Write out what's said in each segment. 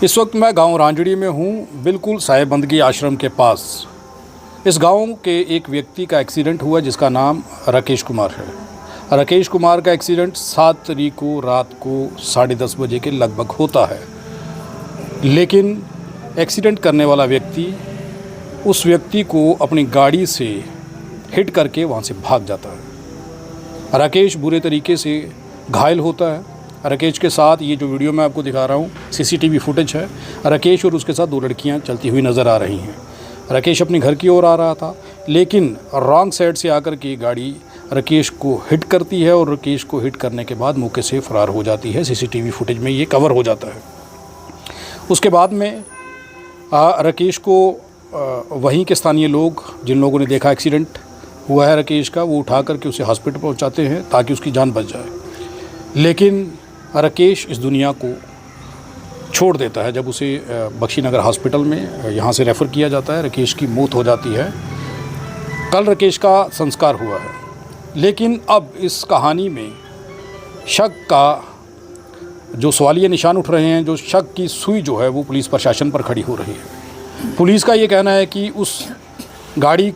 इस वक्त मैं गांव रांजड़ी में हूं, बिल्कुल साहेबंदगी आश्रम के पास। इस गांव के एक व्यक्ति का एक्सीडेंट हुआ जिसका नाम राकेश कुमार है। राकेश कुमार का एक्सीडेंट 7 तारीख को रात को 10:30 बजे के लगभग होता है, लेकिन एक्सीडेंट करने वाला व्यक्ति उस व्यक्ति को अपनी गाड़ी से हिट करके वहां से भाग जाता है। राकेश बुरे तरीके से घायल होता है। राकेश के साथ ये जो वीडियो मैं आपको दिखा रहा हूँ सीसीटीवी फुटेज है। राकेश और उसके साथ 2 लड़कियाँ चलती हुई नज़र आ रही हैं। राकेश अपने घर की ओर आ रहा था, लेकिन रॉन्ग साइड से आकर के गाड़ी राकेश को हिट करती है और राकेश को हिट करने के बाद मौके से फरार हो जाती है। सीसीटीवी फुटेज में ये कवर हो जाता है। उसके बाद में राकेश को वहीं के स्थानीय लोग, जिन लोगों ने देखा एक्सीडेंट हुआ है राकेश का, वो उठा करके उसे हॉस्पिटल पहुंचाते हैं ताकि उसकी जान बच जाए। लेकिन राकेश इस दुनिया को छोड़ देता है। जब उसे बख्शीनगर हॉस्पिटल में यहाँ से रेफ़र किया जाता है, राकेश की मौत हो जाती है। कल राकेश का संस्कार हुआ है, लेकिन अब इस कहानी में शक का जो सवालिया निशान उठ रहे हैं, जो शक की सुई जो है वो पुलिस प्रशासन पर खड़ी हो रही है। पुलिस का ये कहना है कि उस गाड़ी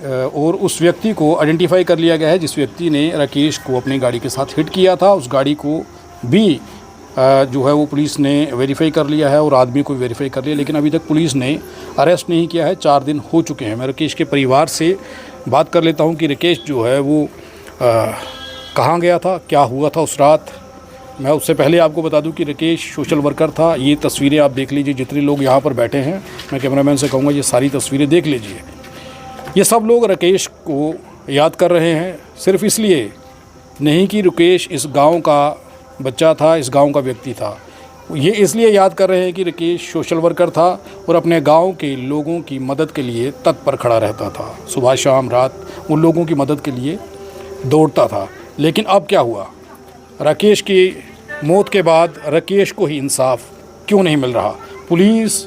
और उस व्यक्ति को आइडेंटिफाई कर लिया गया है जिस व्यक्ति ने राकेश को अपनी गाड़ी के साथ हिट किया था। उस गाड़ी को भी जो है वो पुलिस ने वेरीफाई कर लिया है और आदमी को वेरीफाई कर लिया, लेकिन अभी तक पुलिस ने अरेस्ट नहीं किया है। 4 दिन हो चुके हैं। मैं राकेश के परिवार से बात कर लेता हूं कि राकेश जो है वो कहाँ गया था, क्या हुआ था उस रात। मैं उससे पहले आपको बता दूं कि राकेश सोशल वर्कर था। ये तस्वीरें आप देख लीजिए, जितने लोग यहाँ पर बैठे हैं, मैं कैमरामैन से कहूँगा ये सारी तस्वीरें देख लीजिए। ये सब लोग राकेश को याद कर रहे हैं, सिर्फ इसलिए नहीं कि राकेश इस गांव का बच्चा था, इस गांव का व्यक्ति था। ये इसलिए याद कर रहे हैं कि राकेश सोशल वर्कर था और अपने गांव के लोगों की मदद के लिए तत्पर खड़ा रहता था। सुबह शाम रात उन लोगों की मदद के लिए दौड़ता था। लेकिन अब क्या हुआ? राकेश की मौत के बाद राकेश को ही इंसाफ क्यों नहीं मिल रहा? पुलिस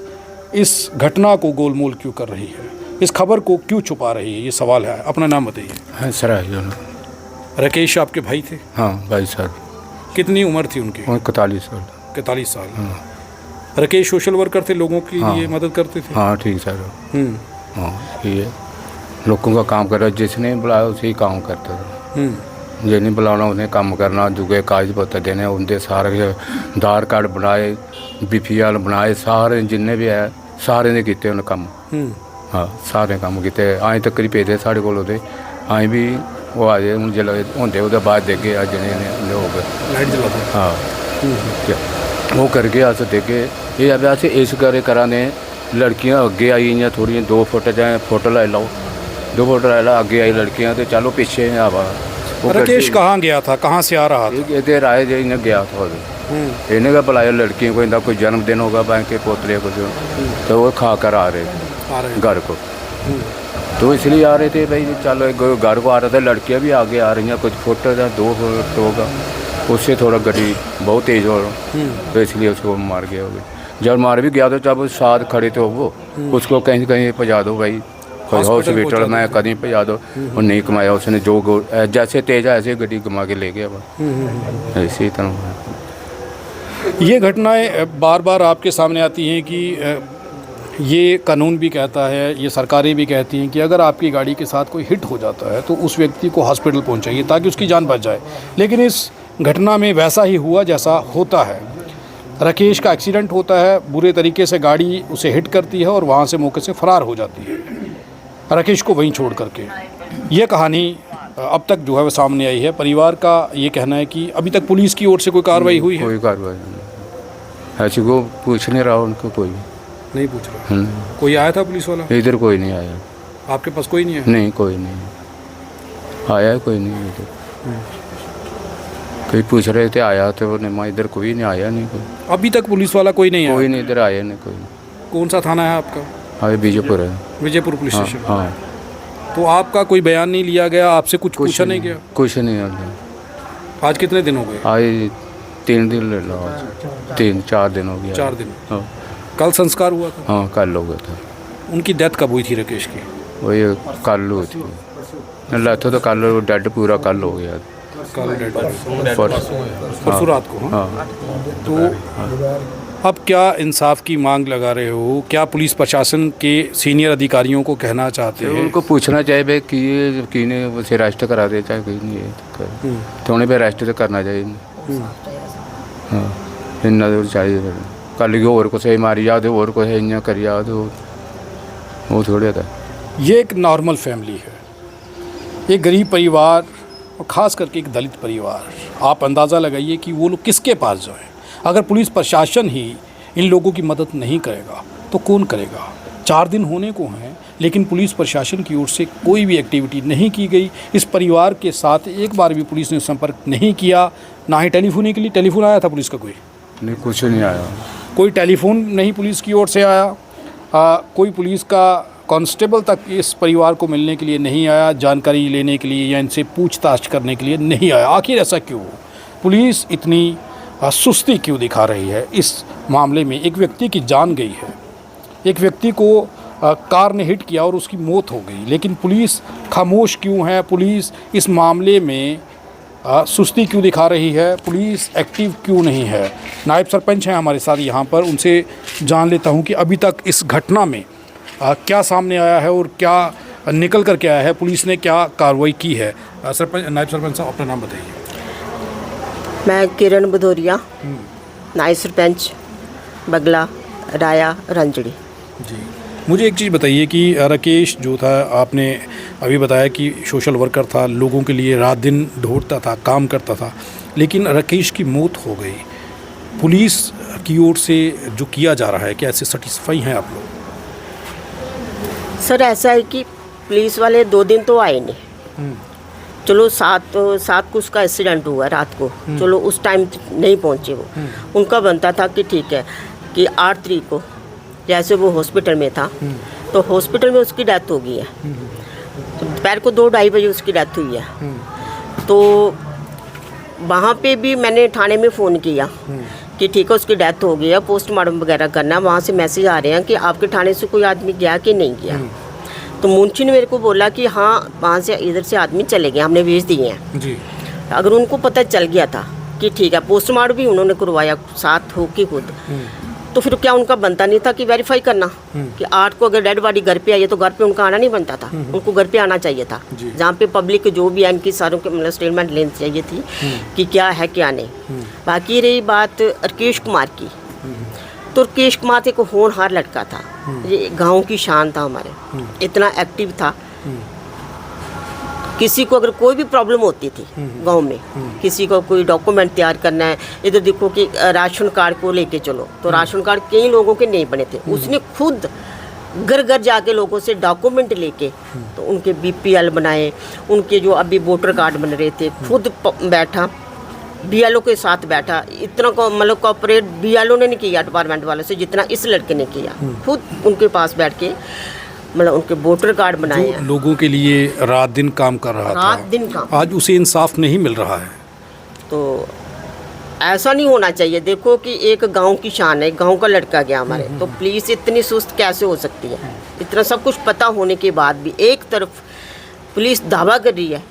इस घटना को गोलमोल क्यों कर रही है? इस खबर को क्यों छुपा रही है? ये सवाल है। अपना नाम बताइए। हाँ सर, राकेश आपके भाई थे? हाँ भाई सर। कितनी उम्र थी उनकी? 41 साल। 41 साल। हाँ। राकेश सोशल वर्कर थे, लोगों की लिए मदद करते थे। हाँ ठीक सर। हाँ ये लोगों का काम कर रहा, जिसने बुलाया उसे ही काम करता था। जिन्हें बुलाना उन्हें काम करना, दुगे कागज पत्र देने, उनके सारे आधार कार्ड बनाए, BPL बनाए, सारे जिन्ने भी है सारे ने किए उन्हें काम। हाँ सारे काम किए। अं तक ही भेजे साढ़े को अं भी वो आ जाए हूँ जिले होंगे वो बाद देगे जने लोग। हाँ वो करके अस देगे। ये अस इस करा ने लड़कियां अगे आई इं थोड़ी 2 फुट जाए फुट लाई लो, 2 फुट लाई लो अगे आई लड़कियां, तो चलो पीछे आवा। राकेश कहाँ गया था, कहाँ से आ रहा था? इधर आए जो इन्हें गया था, इन्हें का बुलाया लड़कियों को, इनका कोई जन्मदिन होगा बैंक के पोतले कुछ, तो वो खा कर आ रहे घर को। तो इसलिए आ रहे थे भाई, चलो घर को आ रहा था। लड़कियां भी आगे आ रही हैं, कुछ फुट या 2 फुट होगा, उससे थोड़ा गड्डी बहुत तेज़ हो, तो इसलिए उसको मार गया होगा। जब मार भी गया तो जब साथ खड़े थे वो, उसको कहीं कहीं पहुँचा दो भाई, हॉस्पिटल में कहीं पहुँचा दो। और नहीं कमाया उसने, जो जैसे तेज है ऐसे गड्डी घुमा के ले गया। इसी तरह ये घटनाएं बार बार आपके सामने आती हैं कि ये कानून भी कहता है, ये सरकारें भी कहती हैं कि अगर आपकी गाड़ी के साथ कोई हिट हो जाता है तो उस व्यक्ति को हॉस्पिटल पहुंचाइए ताकि उसकी जान बच जाए। लेकिन इस घटना में वैसा ही हुआ जैसा होता है। राकेश का एक्सीडेंट होता है, बुरे तरीके से गाड़ी उसे हिट करती है और वहाँ से मौके से फरार हो जाती है, राकेश को वहीं छोड़ करके। ये कहानी अब तक जो है वह सामने आई है। परिवार का ये कहना है कि अभी तक पुलिस की ओर से कोई कार्रवाई हुई है? कोई कार्रवाई नहीं, ऐसी को पूछ नहीं रहा, उनको कोई नहीं पूछ रहा। कोई आया था पुलिस वाला? इधर कोई नहीं आया। आपके पास कोई नहीं है? नहीं कोई नहीं आया, कोई नहीं इधर। कोई पूछ रहे थे आया तो नहीं, इधर कोई नहीं आया। नहीं कोई अभी तक पुलिस वाला कोई नहीं आया? कोई नहीं इधर आया नहीं कोई। कौन सा थाना है आपका? हाँ विजयपुर है। Vijaypur police station. हाँ। तो आपका कोई बयान नहीं लिया गया? आपसे कुछ पूछा नहीं गया? कुछ नहीं। आज कितने दिन हो गए? आज 3 दिन ले लो, 3-4 दिन हो गया। 4 दिन। हाँ। कल संस्कार हुआ था? हाँ कल हो गया था। उनकी डेथ कब हुई थी राकेश की? वही कल हुई थी। लाथो तो कल डेड पूरा कल हो गया। कल डेड परसों रात को। हाँ। तो अब क्या इंसाफ की मांग लगा रहे हो? क्या पुलिस प्रशासन के सीनियर अधिकारियों को कहना चाहते हैं? उनको पूछना चाहिए भाई कि ने उसे अरेस्ट करा दे चाहे कहीं नहीं है तो उन्हें भी अरेस्ट तो करना चाहिए। हाँ इन्ना दूर चाहिए फिर कल की होर कुछ मारी जा होर कुछ इ'यां करी जा वो थोड़े था। ये एक नॉर्मल फैमिली है, एक गरीब परिवार और ख़ास करके एक दलित परिवार। आप अंदाज़ा लगाइए कि वो लोग किसके पास जाएं। अगर पुलिस प्रशासन ही इन लोगों की मदद नहीं करेगा तो कौन करेगा? 4 दिन होने को हैं लेकिन पुलिस प्रशासन की ओर से कोई भी एक्टिविटी नहीं की गई। इस परिवार के साथ एक बार भी पुलिस ने संपर्क नहीं किया, ना ही टेलीफोन के लिए टेलीफोन आया था पुलिस का कोई नहीं, कुछ नहीं आया, कोई टेलीफोन नहीं पुलिस की ओर से आया। कोई पुलिस का कांस्टेबल तक इस परिवार को मिलने के लिए नहीं आया, जानकारी लेने के लिए या इनसे पूछताछ करने के लिए नहीं आया। आखिर ऐसा क्यों? पुलिस इतनी सुस्ती क्यों दिखा रही है इस मामले में? एक व्यक्ति की जान गई है, एक व्यक्ति को कार ने हिट किया और उसकी मौत हो गई, लेकिन पुलिस खामोश क्यों है? पुलिस इस मामले में सुस्ती क्यों दिखा रही है? पुलिस एक्टिव क्यों नहीं है? नायब सरपंच हैं हमारे साथ यहाँ पर, उनसे जान लेता हूँ कि अभी तक इस घटना में क्या सामने आया है और क्या निकल कर के आया है, पुलिस ने क्या कार्रवाई की है। सरपंच, नायब सरपंच साहब अपना नाम बताइए। मैं किरण भदौरिया, नायब सरपंच बगला राया रंजड़ी। जी, मुझे एक चीज़ बताइए कि राकेश जो था, आपने अभी बताया कि सोशल वर्कर था, लोगों के लिए रात दिन ढूंढता था, काम करता था, लेकिन राकेश की मौत हो गई। पुलिस की ओर से जो किया जा रहा है, क्या ऐसे सेटिस्फाई हैं आप लोग? सर ऐसा है कि पुलिस वाले 2 दिन तो आए नहीं। चलो 7 को उसका एक्सीडेंट हुआ रात को, चलो उस टाइम नहीं पहुंचे वो। उनका बनता था कि ठीक है कि 8 तारीख को जैसे वो हॉस्पिटल में था तो हॉस्पिटल में उसकी डेथ हो गई है। तो दोपहर को 2-2:30 बजे उसकी डेथ हुई है। तो वहाँ पे भी मैंने थाने में फ़ोन किया कि ठीक है उसकी डेथ हो गई है, पोस्टमार्टम वगैरह करना। वहाँ से मैसेज आ रहे हैं कि आपके थाने से कोई आदमी गया कि नहीं गया। तो मुंशी ने मेरे को बोला कि हाँ वहाँ से इधर से आदमी चले गए, हमने भेज दिए हैं जी। अगर उनको पता चल गया था कि ठीक है, पोस्टमार्टम भी उन्होंने करवाया साथ हो के खुद, तो फिर क्या उनका बनता नहीं था कि वेरीफाई करना कि 8 को अगर डेड बॉडी घर पे आई है तो घर पे उनका आना नहीं बनता था। उनको घर पे आना चाहिए था, जहाँ पे पब्लिक जो भी है इनकी सारों के मतलब स्टेटमेंट लेनी चाहिए थी कि क्या है क्या नहीं। बाकी रही बात राकेश कुमार की, तो राकेश कुमार एक होनहार लड़का था, ये गाँव की शान था हमारे, इतना एक्टिव था। किसी को अगर कोई भी प्रॉब्लम होती थी गांव में, किसी को कोई डॉक्यूमेंट तैयार करना है, इधर देखो कि राशन कार्ड को लेके चलो, तो राशन कार्ड कई लोगों के नहीं बने थे, उसने खुद घर घर जाके लोगों से डॉक्यूमेंट लेके तो उनके BPL बनाए, उनके जो अभी वोटर कार्ड बन रहे थे, खुद बैठा BLO के साथ बैठा। इतना को मतलब कॉपरेट BLO ने नहीं किया डिपार्टमेंट वालों से जितना इस लड़के ने किया। खुद उनके पास बैठ के मतलब उनके वोटर कार्ड बनाए हैं। लोगों के लिए रात दिन काम कर रहा था, रात दिन काम। आज उसे इंसाफ नहीं मिल रहा है। तो ऐसा नहीं होना चाहिए। देखो कि एक गांव की शान है, गांव का लड़का गया हमारे, तो पुलिस इतनी सुस्त कैसे हो सकती है? इतना सब कुछ पता होने के बाद भी एक तरफ पुलिस दावा कर रही है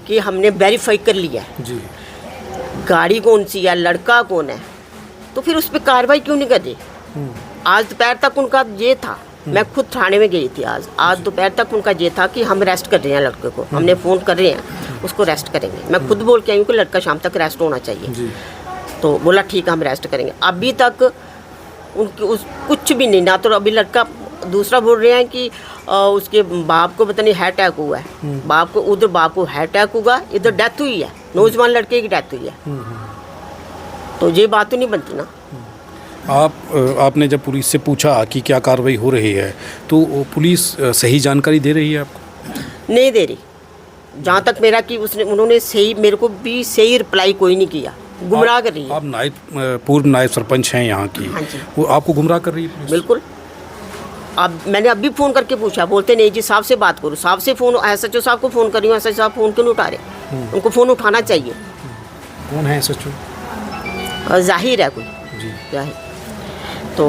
कि हमने वेरीफाई कर लिया है जी। गाड़ी कौन सी है, लड़का कौन है, तो फिर उस पर कार्रवाई क्यों नहीं कर रही? आज दोपहर तक उनका ये था, मैं खुद थाने में गई थी आज दोपहर तक उनका ये था कि हम अरेस्ट कर रहे हैं लड़के को, हमने फ़ोन कर रहे हैं उसको अरेस्ट करेंगे। मैं खुद बोल के आई हूँ कि लड़का शाम तक अरेस्ट होना चाहिए जी। तो बोला ठीक है हम अरेस्ट करेंगे। अभी तक उनकी कुछ भी नहीं, ना तो अभी लड़का दूसरा बोल रहे हैं कि उसके बाप को पता नहीं हार्ट अटैक हुआ है, बाप को हार्ट अटैक हुआ, इधर डेथ हुई है, नौजवान लड़के की डेथ हुई है। तो ये बात तो नहीं बनती ना। आपने जब पुलिस से पूछा कि क्या कार्रवाई हो रही है तो पुलिस सही जानकारी दे रही है आपको? नहीं दे रही, जहाँ तक मेरा कि उन्होंने सही मेरे को भी सही रिप्लाई कोई नहीं किया, गुमराह कर रही है। आप पूर्व नायब सरपंच हैं यहाँ की। हाँ जी। वो आपको गुमराह कर रही है पुलिस? बिल्कुल। अब मैंने अभी फ़ोन करके पूछा, बोलते नहीं जी साहब से बात करो, साहब से फ़ोन, SHO साहब को फ़ोन कर रही हूँ, SHO साहब फ़ोन क्यों नहीं उठा रहे? उनको फ़ोन उठाना चाहिए। कौन है SHO? जाहिर है कोई जी। जाहिर। तो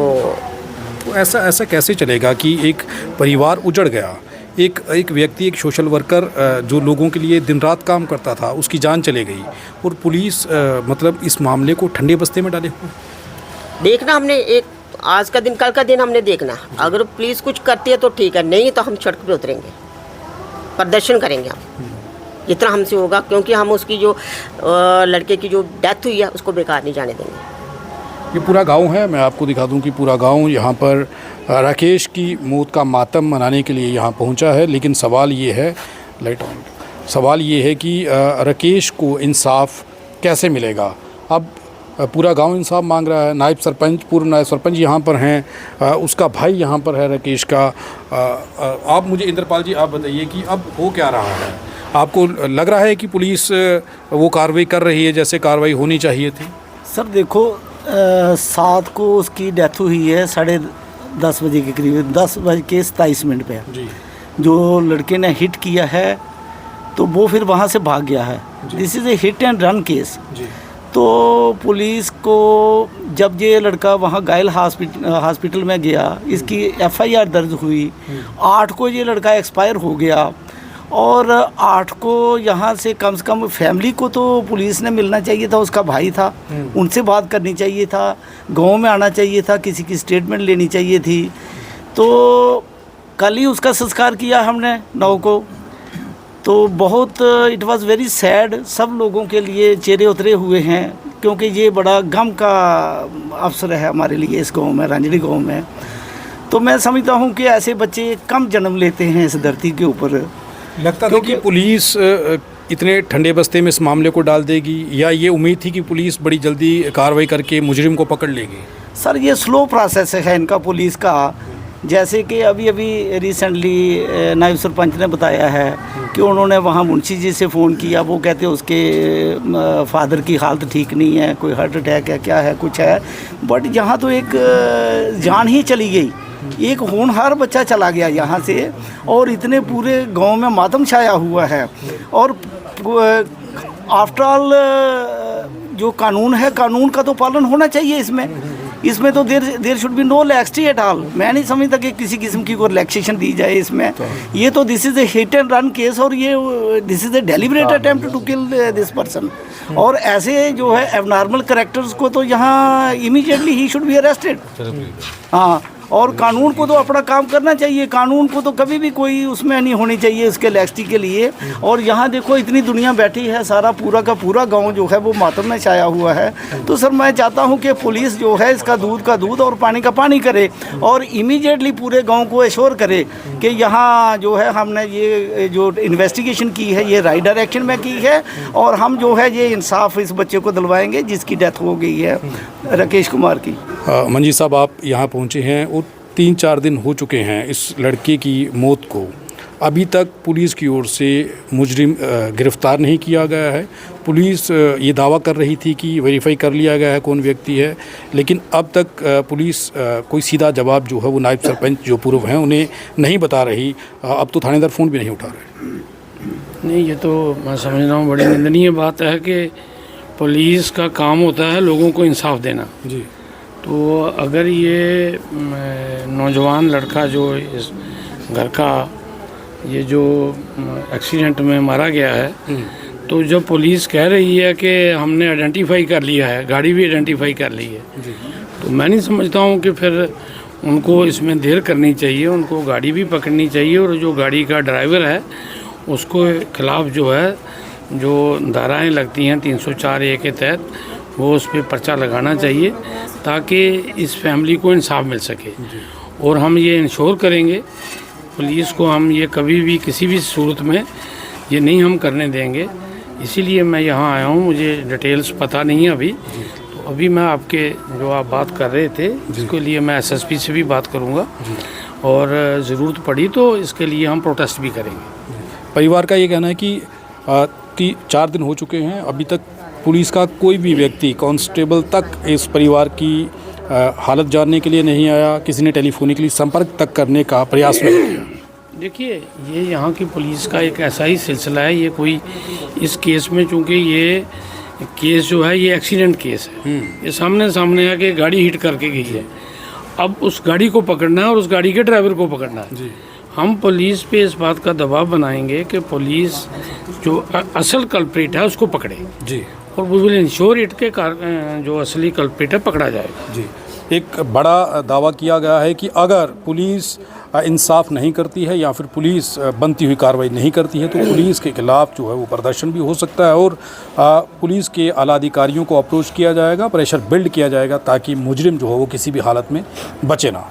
ऐसा कैसे चलेगा कि एक परिवार उजड़ गया, एक व्यक्ति, एक सोशल वर्कर जो लोगों के लिए दिन रात काम करता था, उसकी जान चले गई और पुलिस मतलब इस मामले को ठंडे बस्ते में डाले हुए? देखना हमने एक आज का दिन कल का दिन हमने देखना, अगर पुलिस कुछ करती है तो ठीक है, नहीं तो हम सड़क पे उतरेंगे, प्रदर्शन करेंगे हम जितना हमसे होगा, क्योंकि हम उसकी जो लड़के की जो डेथ हुई है उसको बेकार नहीं जाने देंगे। ये पूरा गांव है, मैं आपको दिखा दूं कि पूरा गांव यहाँ पर राकेश की मौत का मातम मनाने के लिए यहाँ पहुँचा है। लेकिन सवाल ये है, लाइट ऑन, सवाल ये है कि राकेश को इंसाफ कैसे मिलेगा। अब पूरा गांव इंसाफ मांग रहा है। नायब सरपंच, पूर्व नायब सरपंच यहाँ पर हैं, उसका भाई यहाँ पर है राकेश का। आप मुझे, इंद्रपाल जी आप बताइए कि अब हो क्या रहा है। आपको लग रहा है कि पुलिस वो कार्रवाई कर रही है जैसे कार्रवाई होनी चाहिए थी? सर देखो, 7 को उसकी डेथ हुई है 10:30 बजे के करीब, 10:27 पे। जी। जो लड़के ने हिट किया है तो वो फिर वहाँ से भाग गया है। This is a hit and run case. जी। तो पुलिस को जब ये लड़का वहाँ घायल हॉस्पिटल में गया, इसकी FIR दर्ज हुई। 8 को ये लड़का एक्सपायर हो गया और 8 को यहाँ से कम फैमिली को तो पुलिस ने मिलना चाहिए था, उसका भाई था, उनसे बात करनी चाहिए था, गांव में आना चाहिए था, किसी की स्टेटमेंट लेनी चाहिए थी। तो कल ही उसका संस्कार किया हमने 9 को। तो बहुत इट वाज वेरी सैड, सब लोगों के लिए चेहरे उतरे हुए हैं, क्योंकि ये बड़ा गम का अवसर है हमारे लिए इस गांव में, रांझड़ी गांव में। तो मैं समझता हूँ कि ऐसे बच्चे कम जन्म लेते हैं इस धरती के ऊपर। लगता था कि पुलिस इतने ठंडे बस्ते में इस मामले को डाल देगी, या ये उम्मीद थी कि पुलिस बड़ी जल्दी कार्रवाई करके मुजरिम को पकड़ लेगी? सर ये स्लो प्रोसेस है इनका पुलिस का। जैसे कि अभी रिसेंटली नायब सरपंच ने बताया है कि उन्होंने वहाँ मुंशी जी से फ़ोन किया, वो कहते हैं उसके फादर की हालत ठीक नहीं है, कोई हार्ट अटैक है, क्या है, कुछ है। बट यहाँ तो एक जान ही चली गई, एक होनहार बच्चा चला गया यहाँ से, और इतने पूरे गांव में मातम छाया हुआ है। और आफ्टर ऑल जो कानून है, कानून का तो पालन होना चाहिए इसमें तो there should be no laxity at all. मैं नहीं समझता कि किसी किस्म की कोई रिलैक्सेशन दी जाए इसमें। ये तो this is a hit and run case, और ये this is a deliberate attempt to kill this person. और ऐसे जो है एबनॉर्मल कैरेक्टर्स को तो यहाँ इमीडिएटली ही शुड बी अरेस्टेड। हाँ, और कानून को तो अपना काम करना चाहिए, कानून को तो कभी भी कोई उसमें नहीं होनी चाहिए उसके लैक्सिटी के लिए। और यहाँ देखो इतनी दुनिया बैठी है, सारा पूरा का पूरा गांव जो है वो मातम में छाया हुआ है। तो सर मैं चाहता हूँ कि पुलिस जो है इसका दूध का दूध और पानी का पानी करे, और इमीडिएटली पूरे गांव को एश्योर करे कि यहाँ जो है हमने ये जो इन्वेस्टिगेशन की है ये राइट डायरेक्शन में की है, और हम जो है ये इंसाफ इस बच्चे को दिलवाएंगे जिसकी डेथ हो गई है, राकेश कुमार की। मंजी साहब, आप यहाँ पहुँचे हैं और 3-4 दिन हो चुके हैं इस लड़के की मौत को। अभी तक पुलिस की ओर से मुजरिम गिरफ्तार नहीं किया गया है। पुलिस ये दावा कर रही थी कि वेरीफाई कर लिया गया है कौन व्यक्ति है, लेकिन अब तक पुलिस कोई सीधा जवाब जो है वो नायब सरपंच जो पूर्व हैं उन्हें नहीं बता रही। अब तो थानेदार फ़ोन भी नहीं उठा रहे। नहीं, ये तो मैं समझ रहा हूँ बड़ी निंदनीय बात है कि पुलिस का काम होता है लोगों को इंसाफ देना। जी। तो अगर ये नौजवान लड़का जो इस घर का ये जो एक्सीडेंट में मारा गया है, तो जब पुलिस कह रही है कि हमने आइडेंटिफाई कर लिया है, गाड़ी भी आइडेंटिफाई कर ली है, तो मैं नहीं समझता हूँ कि फिर उनको इसमें देर करनी चाहिए, उनको गाड़ी भी पकड़नी चाहिए, और जो गाड़ी का ड्राइवर है उसको खिलाफ जो है जो धाराएँ लगती हैं 304A के तहत वो उस पर पर्चा लगाना चाहिए, ताकि इस फैमिली को इंसाफ मिल सके। और हम ये इंश्योर करेंगे पुलिस को, हम ये कभी भी किसी भी सूरत में ये नहीं हम करने देंगे। इसीलिए मैं यहाँ आया हूँ, मुझे डिटेल्स पता नहीं है अभी। तो अभी मैं आपके जो आप बात कर रहे थे इसके लिए मैं SSP से भी बात करूँगा, और ज़रूरत पड़ी तो इसके लिए हम प्रोटेस्ट भी करेंगे। परिवार का ये कहना है कि 4 दिन हो चुके हैं, अभी तक पुलिस का कोई भी व्यक्ति, कांस्टेबल तक इस परिवार की हालत जानने के लिए नहीं आया, किसी ने टेलीफोनिकली संपर्क तक करने का प्रयास नहीं किया। देखिए, ये यहाँ की पुलिस का एक ऐसा ही सिलसिला है, ये कोई इस केस में, चूँकि ये केस जो है ये एक्सीडेंट केस है, ये सामने है कि गाड़ी हिट करके गई है। अब उस गाड़ी को पकड़ना है और उस गाड़ी के ड्राइवर को पकड़ना है। जी। हम पुलिस पे इस बात का दबाव बनाएंगे कि पुलिस जो असल कल्प्रिट है उसको पकड़े। जी। और वो विल इंश्योर इट के जो असली कल्प्रिट है पकड़ा जाएगा। जी। एक बड़ा दावा किया गया है कि अगर पुलिस इंसाफ नहीं करती है या फिर पुलिस बनती हुई कार्रवाई नहीं करती है तो पुलिस के खिलाफ जो है वो प्रदर्शन भी हो सकता है और पुलिस के आला अधिकारियों को अप्रोच किया जाएगा, प्रेशर बिल्ड किया जाएगा ताकि मुजरिम जो है वो किसी भी हालत में बचे ना।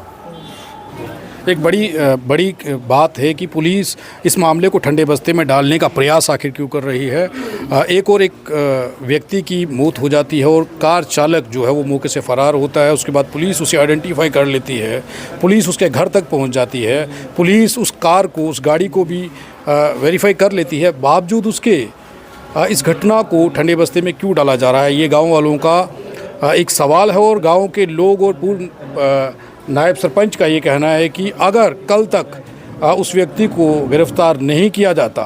एक बड़ी बात है कि पुलिस इस मामले को ठंडे बस्ते में डालने का प्रयास आखिर क्यों कर रही है। एक व्यक्ति की मौत हो जाती है और कार चालक जो है वो मौके से फ़रार होता है। उसके बाद पुलिस उसे आइडेंटिफाई कर लेती है, पुलिस उसके घर तक पहुंच जाती है, पुलिस उस कार को, उस गाड़ी को भी वेरीफाई कर लेती है। बावजूद उसके इस घटना को ठंडे बस्ते में क्यों डाला जा रहा है, ये गाँव वालों का एक सवाल है। और गाँव के लोग और पूर्व नायब सरपंच का ये कहना है कि अगर कल तक उस व्यक्ति को गिरफ्तार नहीं किया जाता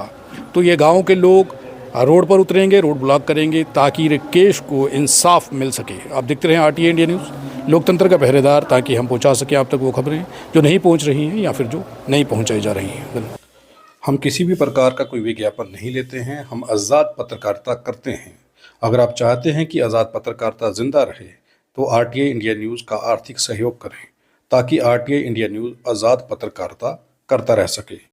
तो ये गांव के लोग रोड पर उतरेंगे, रोड ब्लॉक करेंगे ताकि राकेश को इंसाफ मिल सके। आप देखते रहें RTA इंडिया न्यूज़, लोकतंत्र का पहरेदार, ताकि हम पहुंचा सकें आप तक वो खबरें जो नहीं पहुंच रही हैं या फिर जो नहीं पहुंचाई जा रही हैं। हम किसी भी प्रकार का कोई विज्ञापन नहीं लेते हैं, हम आज़ाद पत्रकारिता करते हैं। अगर आप चाहते हैं कि आज़ाद पत्रकारिता जिंदा रहे तो RTA इंडिया न्यूज़ का आर्थिक सहयोग करें ताकि RTA इंडिया न्यूज़ आज़ाद पत्रकारिता करता रह सके।